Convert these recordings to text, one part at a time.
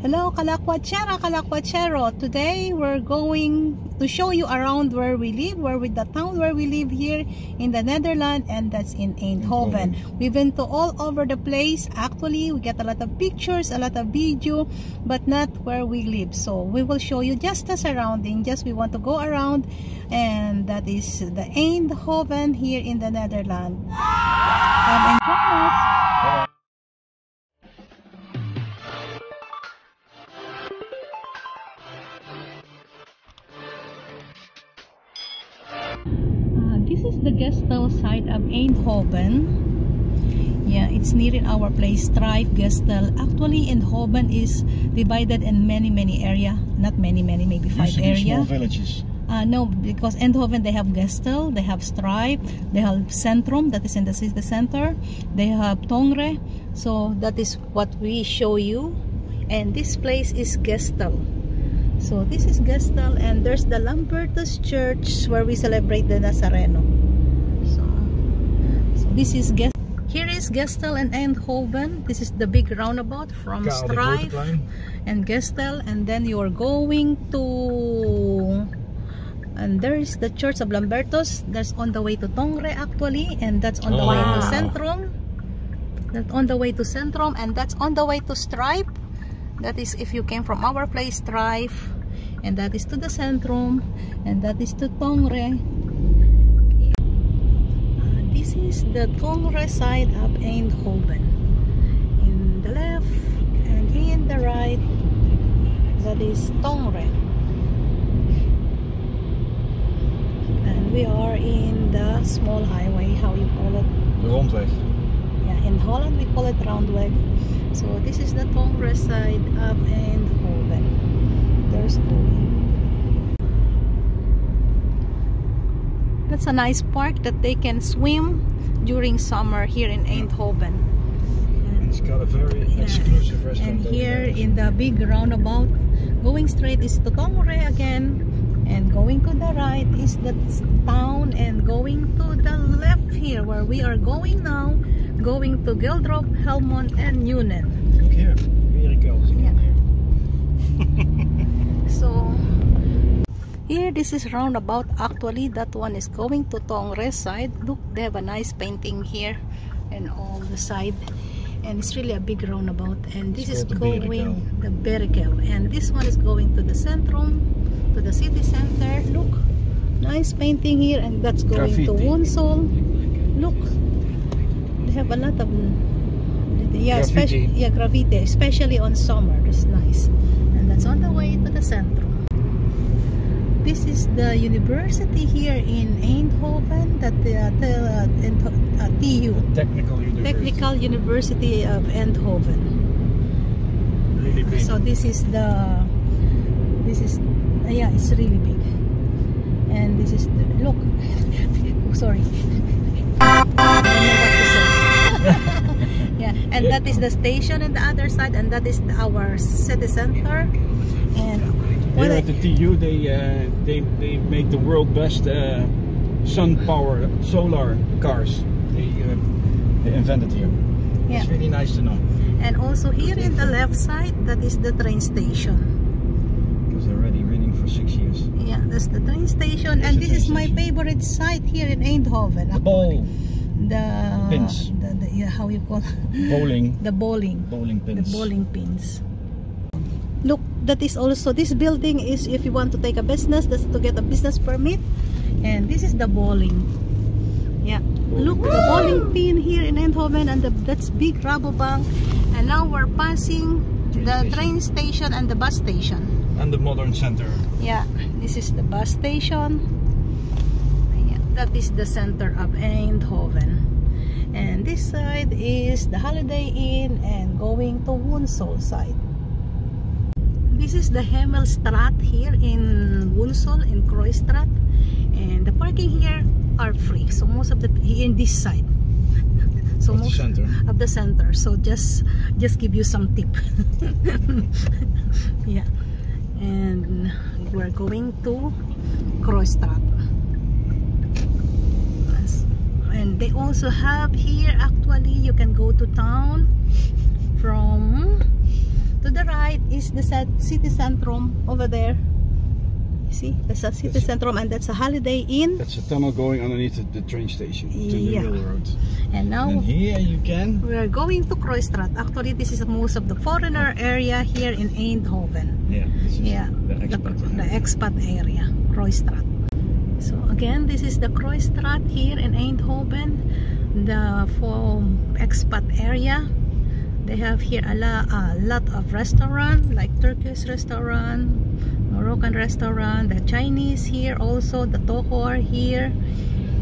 Hello, Kalakwachera, Kalakwachero. Today we're going to show you around where we live, the town where we live here in the Netherlands, and that's in Eindhoven. We've been to all over the place. Actually, we get a lot of pictures, a lot of video, but not where we live. So we will show you just the surrounding. Just we want to go around, and that is the Eindhoven here in the Netherlands. Come and join us. This is the guest house side of Eindhoven. Yeah, it's near in our place, Strive Gestel. Actually, Eindhoven is divided in many areas. Not many, maybe 5 areas. Small villages. No, because Eindhoven, they have Gestel, they have Strive, they have Centrum, that is in the city center. They have Tongre. So that is what we show you. And this place is Gestel. So this is Gestel, and there's the Lambertus Church where we celebrate the Nazareno. So this is Gestel. Here is Gestel and Eindhoven. This is the big roundabout from Strive and Gestel, and then you are going to, and there is the Church of Lambertus. That's on the way to Tongre actually, and that's on the way to Centrum. That's on the way to Centrum, and that's on the way to Strive. That is if you came from our place, Strive, and that is to the Centrum, and that is to Tongre. This is the Tongre side of Eindhoven. In the left and in the right, that is Tongre. And we are in the small highway, how you call it? The Rondweg. Yeah, in Holland we call it Roundweg. So this is the Tongre side of Eindhoven. There's going. That's a nice park that they can swim during summer here in Eindhoven. And it's got a very exclusive restaurant. And here in the big roundabout, going straight is to Tongre again, and going to the right is the town, and going to the left here where we are going now, going to Geldrop, Helmond, and Nuenen. Look here, Mirakel is again here. So here, this is roundabout. Actually, that one is going to Tongre side. Look, they have a nice painting here and all the side, and it's really a big roundabout. And this is going the Berikel, and this one is going to the Centrum, to the city center. Look, nice painting here, and that's going to Woensel. Look, they have a lot of graffiti, especially on summer. It's nice, and that's on the way to the Centrum. This is the university here in Eindhoven, that TU, Technical University of Eindhoven. Really big. So it's really big. And this is the, look, sorry. I don't know what to say. Yeah, and that is the station on the other side, and that is our city center. And here at the TU, they make the world best sun power solar cars. They invented here. Yeah. It's really nice to know. And also here in the left side, that is the train station. Because they're already running for 6 years. Yeah, that's the train station, and this is my favorite site here in Eindhoven. The ball. The pins. How you call bowling. The bowling pins. The bowling pins. Look, that is also, this building is if you want to take a business, that's to get a business permit. And this is the bowling. Yeah, look, the bowling pin here in Eindhoven, and that's big Rabobank. And now we're passing the train station and the bus station. And the modern center. Yeah, this is the bus station. Yeah, that is the center of Eindhoven. And this side is the Holiday Inn, and going to Woensel side. This is the Hemelstraat here in Woensel, in Kruisstraat, and the parking here are free. So most of the in this side, so of most of the center. So just give you some tip. Yeah, and we're going to Kruisstraat, and they also have here. Actually, you can go to town from To the right is the city centrum over there. You see, that's a city centrum, and that's a Holiday Inn. That's a tunnel going underneath the train station to Yeah. the railroad. And now And here you can. we are going to Kruisstraat. Actually, this is most of the foreigner area here in Eindhoven. Yeah, this is Yeah, the expat area, Kruisstraat. So again, this is the Kruisstraat here in Eindhoven, the for expat area. They have here a lot of restaurant, like Turkish restaurant, Moroccan restaurant, the Chinese here also, the Tohor here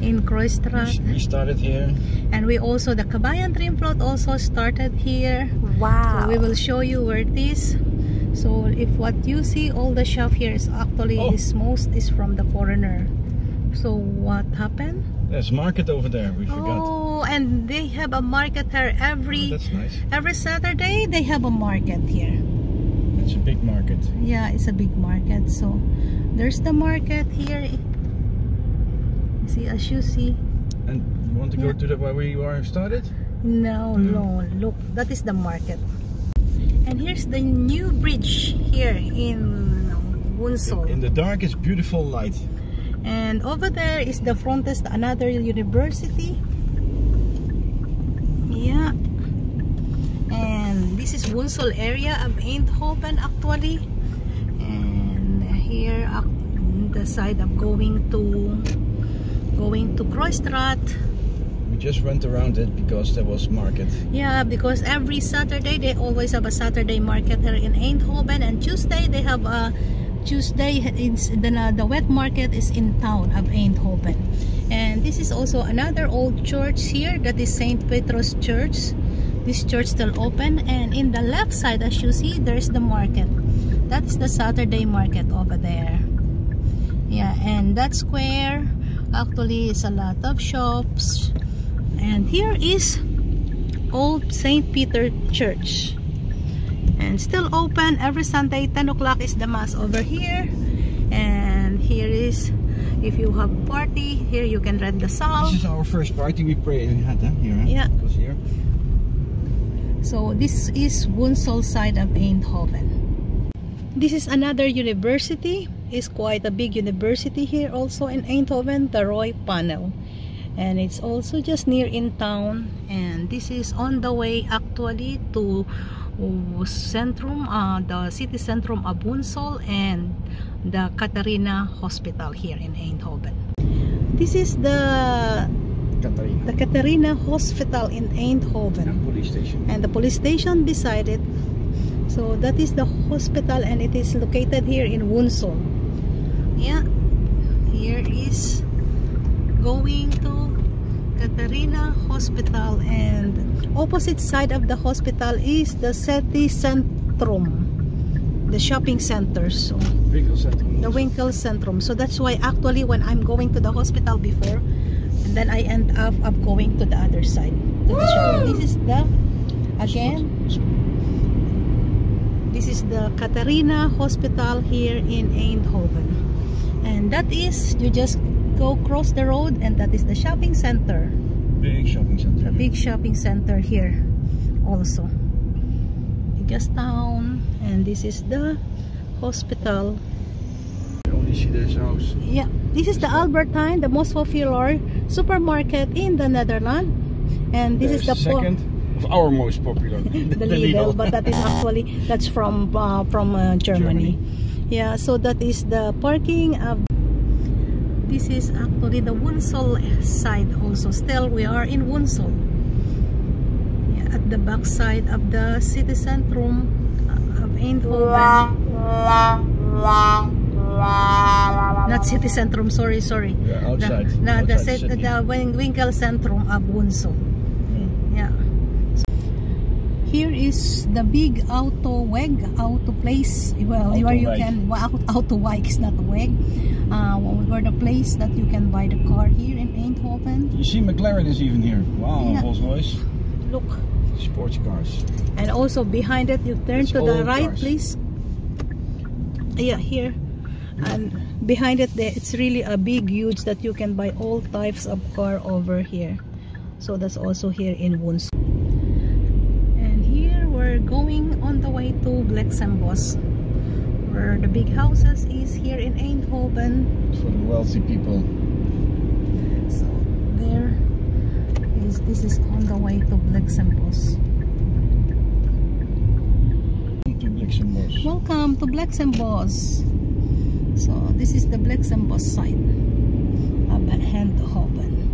in Kruisstraat. We started here. And we also, the Kabayan Dream Float also started here. Wow. So we will show you where it is. So if what you see, all the shop here is actually most is from the foreigner. So what happened? There's market over there, we forgot. Oh, and they have a market here That's nice. every Saturday. They have a market here. It's a big market. Yeah, it's a big market. So there's the market here. You see, as you see. And you want to go to the where we are started? No, look, that is the market. And here's the new bridge here in Woensel. In the dark it's beautiful light. And over there is the Frontes, another university. Yeah. And this is Woensel area of Eindhoven actually. And here the side of going to Kruisstraat. We just went around it because there was market. Yeah, because every Saturday they always have a Saturday market here in Eindhoven, and Tuesday they have a the wet market is in town of Eindhoven. And this is also another old church here, that is St. Petrus Church. This church still open, and in the left side as you see there's the market. That is the Saturday market over there. Yeah, and that square actually is a lot of shops. And here is old St. Peter Church, and still open every Sunday. 10 o'clock is the mass over here. And here is, if you have a party here, you can rent the saal. This is our first party we prayed in here, huh? Yeah. It was here. So this is Woensel side of Eindhoven. This is another university. It's quite a big university here also in Eindhoven, the Roy Panel. And it's also just near in town. And this is on the way actually to Centrum, the city centrum of Woensel, and the Catharina Hospital here in Eindhoven. This is the Catharina Hospital in Eindhoven. And police station. And the police station beside it. So that is the hospital, and it is located here in Woensel. Yeah, here is going to Catharina Hospital, and opposite side of the hospital is the city centrum, the shopping center. So Winkel Centrum. the Winkel Centrum. So that's why actually when I'm going to the hospital before, and then I end up going to the other side to the shopping. This is the this is the Catharina Hospital here in Eindhoven. And that is, you just go across the road, and that is the shopping center. Big shopping center. A big shopping center here also. Just town, and this is the hospital. You only see this house. Yeah, this is the Albertine, the most popular supermarket in the Netherlands. And this is the second of our most popular. the Lidl, but that is actually, that's from Germany. Yeah, so that is the parking of. This is actually the Woensel side also. Still, we are in Woensel. Yeah, at the back side of the city centrum of Eindhoven. Not city centrum, sorry. Yeah, outside. The Winkel Centrum of Woensel. Yeah. Here is the big auto place. Well, where you can auto weg is not a weg. Where the place that you can buy the car here in Eindhoven. You see McLaren is even here. Wow, Yeah. Rolls-Royce. Look. Sports cars. And also behind it, you turn to the right, cars. please. Yeah, here. And behind it, it's really a big, huge that you can buy all types of car over here. So that's also here in Woensel. And here where we're going on the way to Blexenbos, where the big houses is here in Eindhoven. For the wealthy people. So this is on the way to Blexenbos. To Blexenbos. Welcome to Blexenbos. So this is the Blexenbos site of Eindhoven,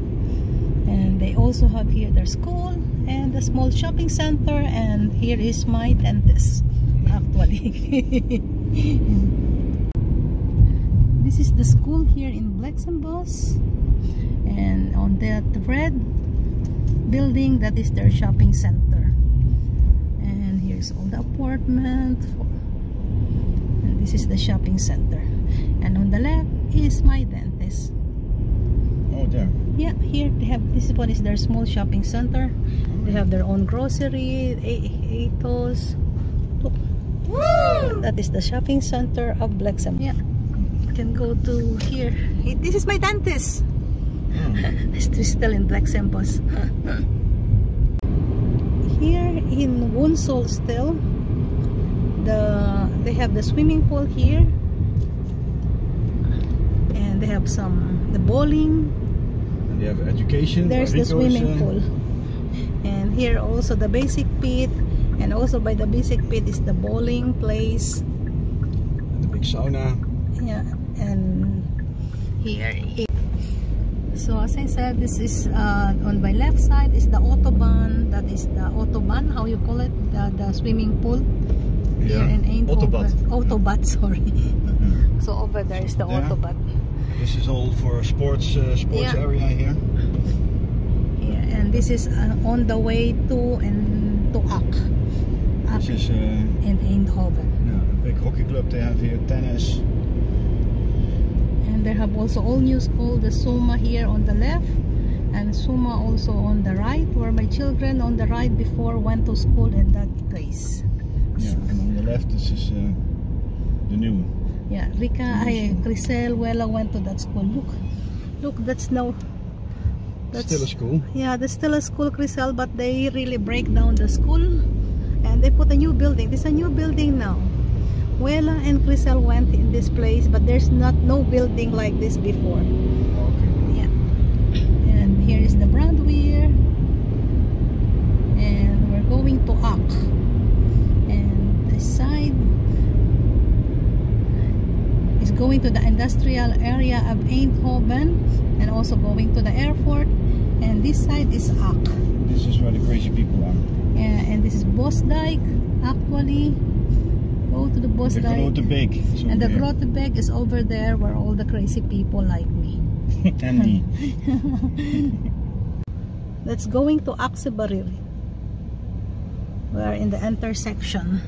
and they also have here their school and a small shopping center, and here is my dentist actually. This is the school here in Blexenbos, and on that red building, that is their shopping center. And here's all the apartment, and this is the shopping center, and on the left is my dentist. Oh, there. Yeah, here they have, this one is their small shopping center. They have their own grocery, Atos. That is the shopping center of Blexenbos. Yeah, you can go to here. This is my dentist. It's still in Blexenbos. Here in Woensel still, they have the swimming pool here, and they have the bowling. And they have education. There's the swimming pool, and here also the basic pit, and also by the basic pit is the bowling place. And the big sauna. Yeah, and here. So as I said, this is on my left side is the Autobahn. That is the Autobahn, how you call it, the swimming pool. Yeah. Here in Eindhoven. Autobahn. Sorry. So over there is the Autobahn. This is all for sports area here. Yeah, and this is on the way to Ak. This is in Eindhoven. Yeah, a big hockey club they have here, tennis. And they have also all new school, the Suma here on the left, and Suma also on the right, where my children on the right before went to school in that place. Yeah, and on the left this is the new one. Yeah, Crisel, Wella went to that school. Look, that's still a school. Yeah, there's still a school, Crisel, but they really break down the school, and they put a new building. This is a new building now. Wella and Crisel went in this place, but there's no building like this before. Okay. Yeah. And here is the Brandweer, and we're going to Ak. And this side is going to the industrial area of Eindhoven, and also going to the airport. And this side is Ak. This is where the crazy people are. Yeah, and this is Bosdijk actually. Go to the Bosdijk. The Grotebeg. And the Grotebeg is over there, where all the crazy people like me. And me. Let's going to Aksebarir. We're in the intersection.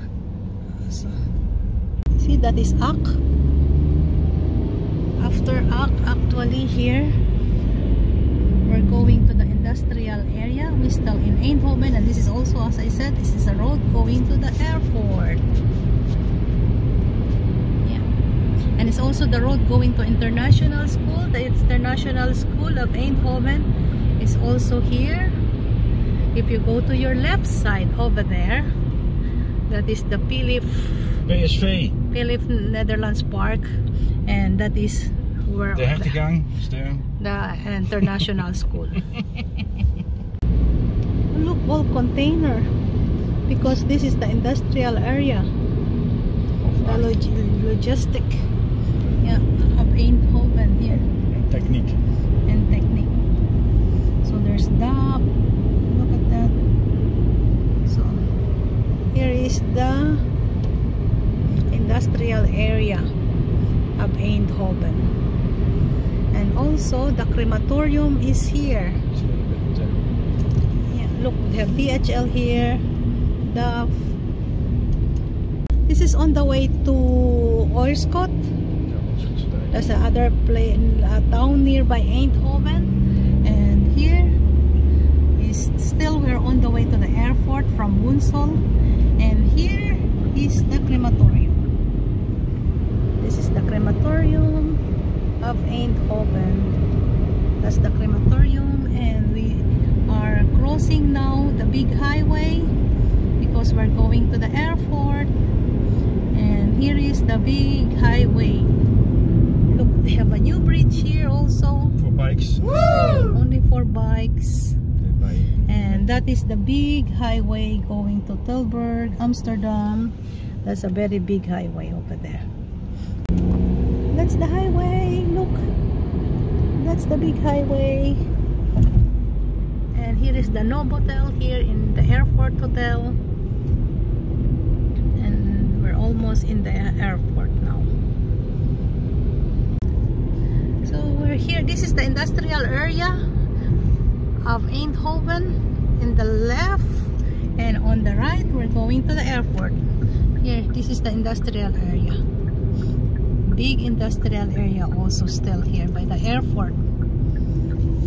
So, see, that is Ak. After Ak, actually here, we're going to the industrial area. We're still in Eindhoven, and this is also, as I said, this is a road going to the airport. And it's also the road going to international school. The International School of Eindhoven is also here. If you go to your left side over there, that is the Philip Netherlands Park, and that is where the Hertegang is there. The international school. Look, all container, because this is the industrial area, the logistic. Yeah, of Eindhoven here. And Technique. So there's DAP. Look at that. So here is the industrial area of Eindhoven. And also the crematorium is here. Yeah, look, they have DHL here. DAF. This is on the way to Oorschot. There's another town nearby Eindhoven, and here is still we're on the way to the airport from Woensel, and here is the crematorium. This is the crematorium of Eindhoven. That's the crematorium, and we are crossing now the big highway, because because we're going to the airport. And here is the big highway. Look, they have a new bridge here also. For bikes. Woo! Only for bikes. And that is the big highway going to Tilburg, Amsterdam. That's a very big highway over there. That's the highway. Look, that's the big highway. And here is the Novotel here in the airport hotel. And we're almost in the airport now. So we're here. This is the industrial area of Eindhoven in the left, and on the right we're going to the airport. Here, this is the industrial area. Big industrial area also still here by the airport.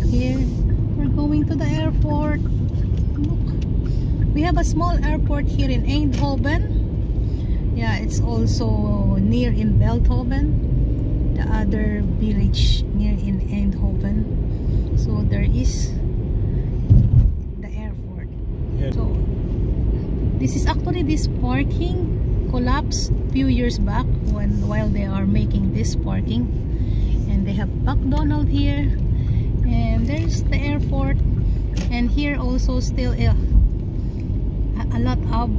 Here we're going to the airport. Look, we have a small airport here in Eindhoven. Yeah, it's also near in Belthoven, the other village near in Eindhoven. So there is the airport. Yeah. So this is actually this parking collapsed few years back while they are making this parking. And they have McDonald's here, and there's the airport, and here also still a lot of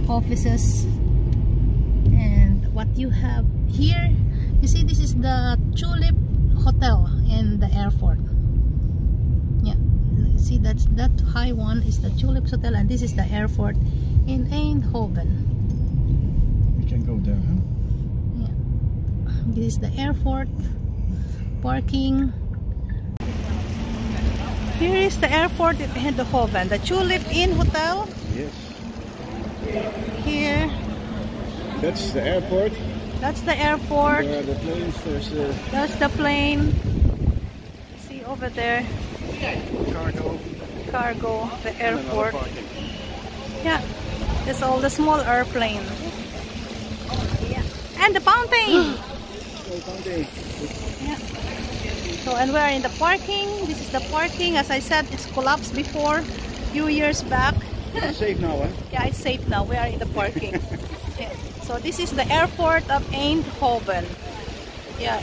offices. And what you have here, you see, this is the Tulip Hotel in the airport. Yeah, see, that high one is the Tulip Hotel, and this is the airport in Eindhoven. We can go there, huh? Yeah, this is the airport parking. Here is the airport in Eindhoven, the Tulip Inn Hotel. Yes. Here, That's the airport. that's the airport. There are the planes. There's the That's the plane. See over there, cargo, the and another airport. parking. Yeah, it's all the small airplane. Yeah, and the fountain. Yeah. So, and we're in the parking. This is the parking. As I said, it's collapsed before, few years back. It's safe now, huh? Yeah, it's safe now. We are in the parking. Yeah. So this is the airport of Eindhoven. Yeah.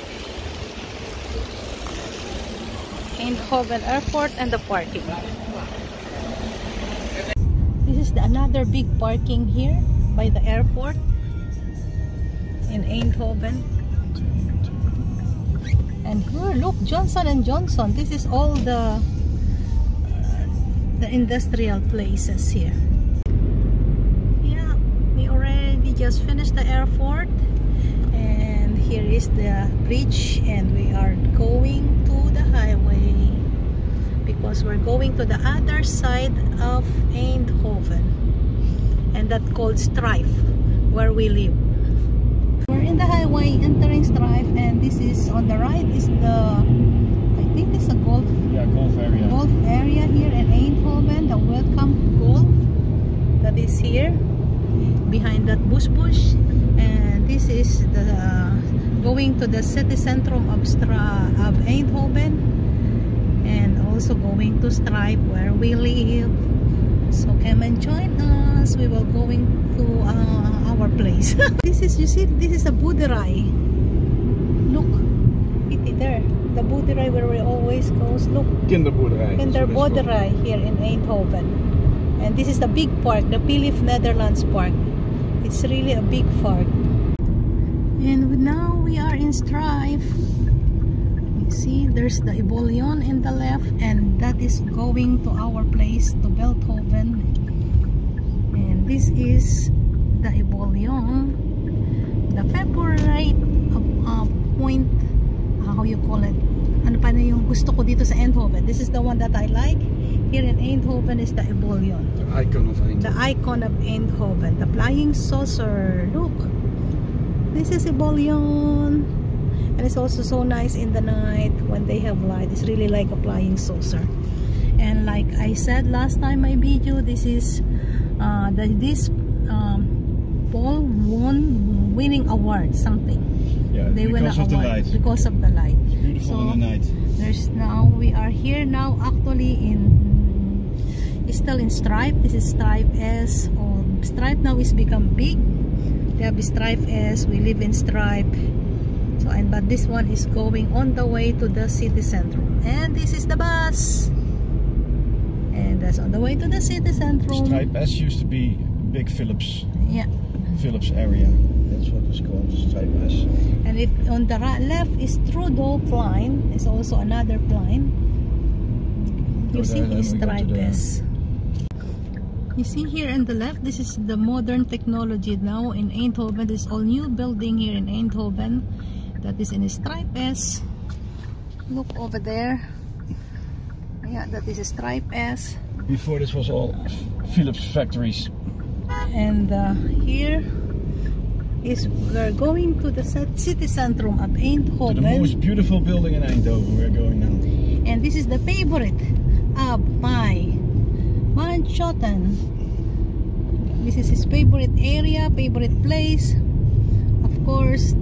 Eindhoven Airport and the parking. This is another big parking here by the airport in Eindhoven. And here, look, Johnson & Johnson. This is all the industrial places here. Yeah, we already just finished the airport, and here is the bridge, and we are going to the highway because we're going to the other side of Eindhoven, and that's called Strive, where we live. We're in the highway entering Strive, and this is on the right is the, I think it's a golf area here in Eindhoven, the Welcome Golf that is here behind that bush, and this is the going to the city centrum of Eindhoven, and also going to Strive where we live. So come and join us. We will going to our place. This is, you see, this is a boerderij. Look, it there, the boerderij where we always go. Look, Kinderboerderij. Kinderboerderij here in Eindhoven. And this is the big park, the Philip Netherlands Park. It's really a big park. And now we are in Strive. You see, there's the Ebolion in the left, and that is going to our place, to Belthoven. And this is the Ebolion, the favorite point, how you call it, ano pa na yung gusto ko dito sa Eindhoven. This is the one that I like here in Eindhoven, is the Ebolion, The icon of Eindhoven. the icon of Eindhoven, the flying saucer. Look, this is Ebolion, and it's also so nice in the night when they have light. It's really like a flying saucer. And like I said last time my video, this is this Paul winning award something. Yeah, They win because an of the award light. because of the light. Beautiful So in the night. there's now, we are here now actually in, still in Strive. This is Strive S, or Stripe now is become big. They have Stripe S. We live in Stripe. So, but this one is going on the way to the city centrum. And this is the bus. And that's on the way to the city centrum. Stripe S used to be Big Philips. Yeah. Philips area. That's what it's called, Stripe S. And if on the left is Trudeau Plein. It's also another Plein. You see Stripe S. You see here on the left, this is the modern technology now in Eindhoven. This is all new building here in Eindhoven. That is in a Stripe S. Look over there. Yeah, that is a Stripe S. Before this was all Philips factories. And here is we're going to the city centrum of Eindhoven. To the most beautiful building in Eindhoven we're going now. And this is the favorite of my man Schotten. This is his favorite area, favorite place. Of course,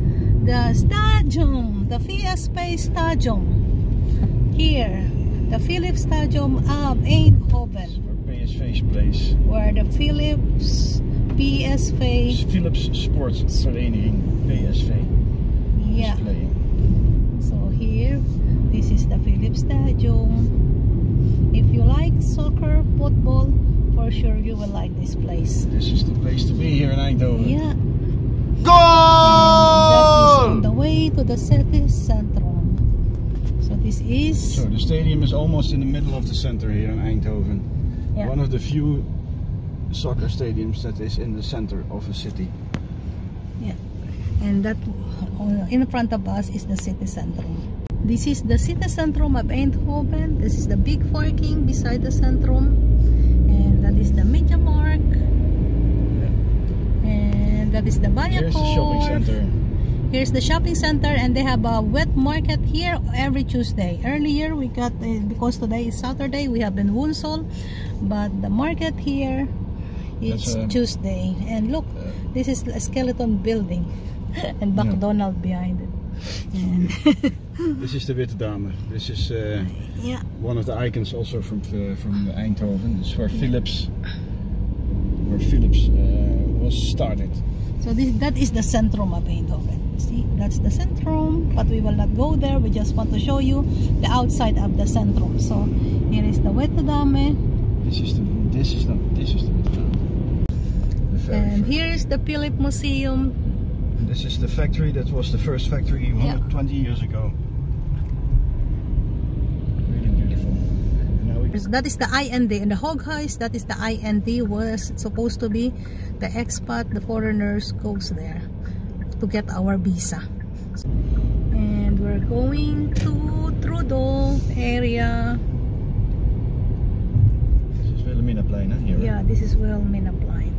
the stadium, the VSP Stadium. Here, the Philips Stadium of Eindhoven. PSV's place. Where the Philips PSV. Philips Sportsvereniging PSV. Yeah. Is playing. So here, this is the Philips Stadium. If you like soccer, football, for sure you will like this place. This is the place to be here in Eindhoven. Yeah. Goal! That is on the way to the city centrum. So this is. So the stadium is almost in the middle of the center here in Eindhoven. Yeah. One of the few soccer stadiums that is in the center of a city. Yeah. And that in front of us is the city centrum. This is the city centrum of Eindhoven. This is the big parking beside the centrum. And that is the MediaMarkt. And that is the Viacom. Here's the shopping center. Here's the shopping center, and they have a wet market here every Tuesday. Earlier we got, because today is Saturday, we have in Woensel, but the market here is Tuesday. And look, this is a skeleton building and McDonald's behind it. And this is the Witte Dame. This is yeah, one of the icons also from Eindhoven. It's where Philips was started. So that is the centrum of Eindhoven. See, that's the centrum, but we will not go there. We just want to show you the outside of the centrum. So here is the Witte Dame. This is the Witte Dame. And here is the Philips Museum. This is the factory that was the first factory 120 years ago. Really beautiful. That is the IND, and the Hooghuis, that is the IND, was supposed to be the expat, the foreigners goes there to get our visa. And we're going to Trudeau area. This is Wilhelminaplein, here. Yeah, this is Wilhelminaplein.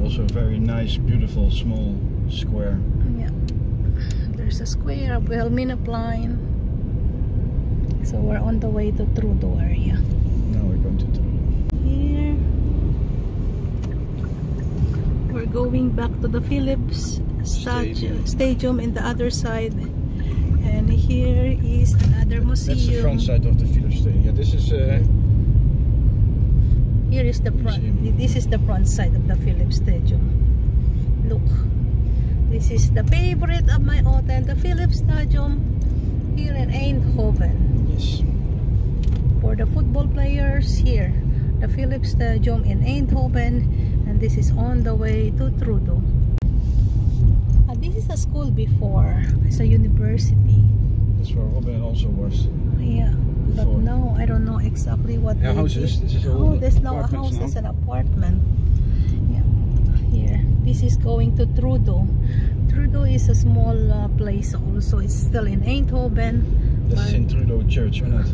Also a very nice, beautiful, small square. Yeah, there's a square of Wilhelminaplein. So we're on the way to Trudeau area. Now we're going to Trudeau. Here, we're going back to the Philips Stadium in the other side. And here is another museum. That's the front side of the Philips Stadium. Yeah, this is here is the front. Museum. This is the front side of the Philips Stadium. Look, this is the favorite of my hotel, the Philips Stadium here in Eindhoven. Yes. For the football players here, the Philips Stadium in Eindhoven, and this is on the way to Trudeau. This is a school before. It's a university. That's where Robin also was. Yeah, but now I don't know exactly what. Yeah, houses. This is all. Oh, there's now a house. It's an apartment. Yeah, here. This is going to Trudeau. Trudeau is a small place also. It's still in Eindhoven. That's in Trudeau Church, or not?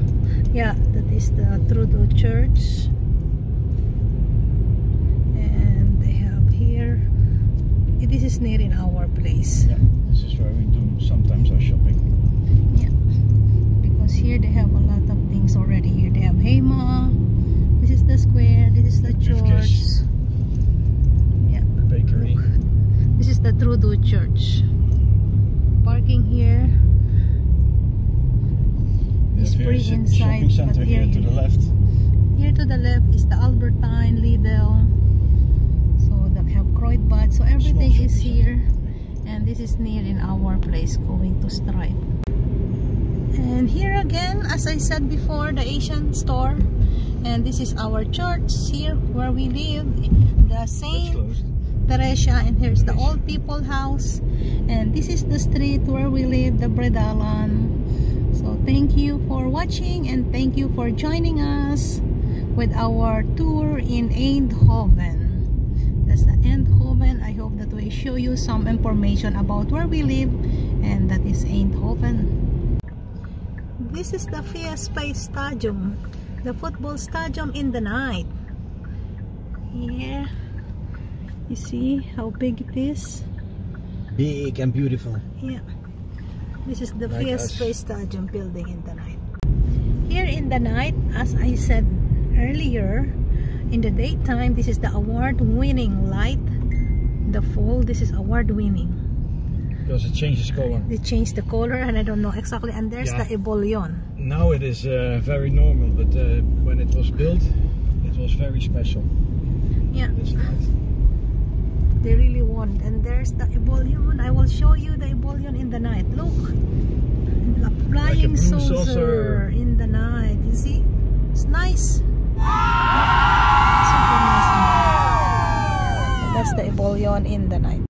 Yeah, that is the Trudeau Church. And they have here. This is near in our place. Yeah, this is where we do sometimes our shopping. Yeah, because here they have a lot of things already. Here they have Hema. This is the square. This is the church. Yeah. The bakery. Look. This is the Trudeau Church. Parking here. It's free inside. Shopping center here to the left. Here to the left is the Albertine, Lidl. So they have Kruidvat. So everything is here. And this is near in our place going to Stripe. And here again, as I said before, the Asian store. And this is our church here where we live, the Saint Teresa. And here's the old people house. And this is the street where we live, the Bredalan. So thank you for watching and thank you for joining us with our tour in Eindhoven. That's the Eindhoven. I hope that we show you some information about where we live, and that is Eindhoven. This is the VSP Stadium, the football stadium in the night. Here, you see how big it is? Big and beautiful. Yeah. This is the Like VSP Stadium building in the night. Here in the night, as I said earlier, in the daytime, this is the award-winning light. The fall, this is award-winning. Because it changes color. They changed the color and I don't know exactly. And there's the Ebullion. Now it is very normal, but when it was built, it was very special. Yeah. This light. They really want. And there's the Ebullion. I will show you the Ebullion in the night. Look. A flying Like a blue saucer in the night. You see? It's nice. Super nice. That's the Ebullion in the night.